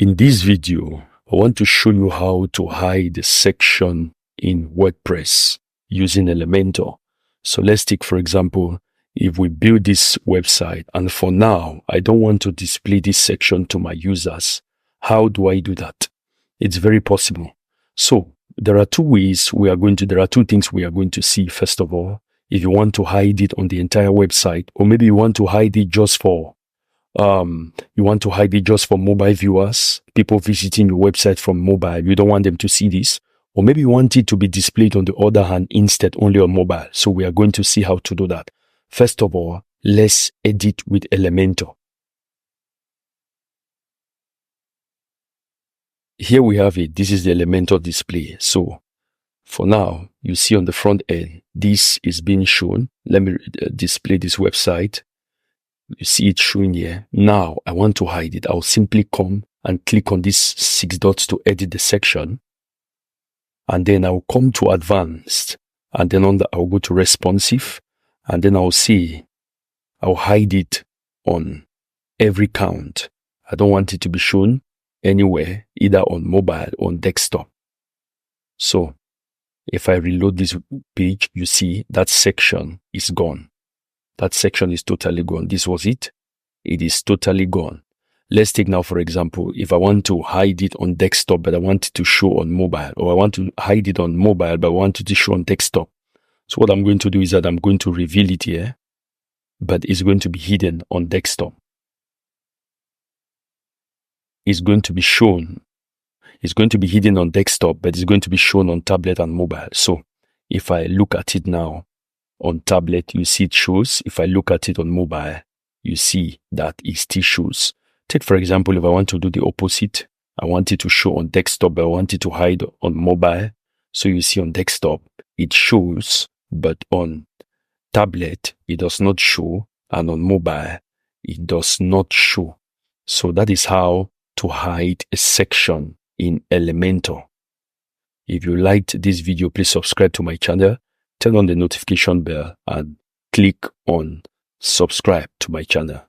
In this video, I want to show you how to hide a section in WordPress using Elementor. So let's take, for example, if we build this website and for now, I don't want to display this section to my users. How do I do that? It's very possible. So there are two things we are going to see. First of all, if you want to hide it on the entire website, or maybe you want to hide it just for mobile viewers, people visiting your website from mobile. You don't want them to see this. Or maybe you want it to be displayed on the other hand instead only on mobile. So we are going to see how to do that. First of all, let's edit with Elementor. Here we have it. This is the Elementor display. So for now, you see on the front end, this is being shown. Let me display this website. You see it showing here. Now I want to hide it. I'll simply come and click on these 6 dots to edit the section. And then I'll come to advanced. And then I'll go to responsive. And then I'll hide it on every count. I don't want it to be shown anywhere, either on mobile or on desktop. So if I reload this page, you see that section is gone. That section is totally gone. This was it. It is totally gone. Let's take now, for example, if I want to hide it on desktop, but I want it to show on mobile, or I want to hide it on mobile, but I want it to show on desktop. So what I'm going to do is that I'm going to reveal it here, but it's going to be hidden on desktop. It's going to be shown. It's going to be hidden on desktop, but it's going to be shown on tablet and mobile. So if I look at it now, on tablet, you see it shows. If I look at it on mobile, you see that it still shows. Take, for example, if I want to do the opposite, I want it to show on desktop, but I want it to hide on mobile. So you see on desktop, it shows, but on tablet, it does not show, and on mobile, it does not show. So that is how to hide a section in Elementor. If you liked this video, please subscribe to my channel. Turn on the notification bell and click on subscribe to my channel.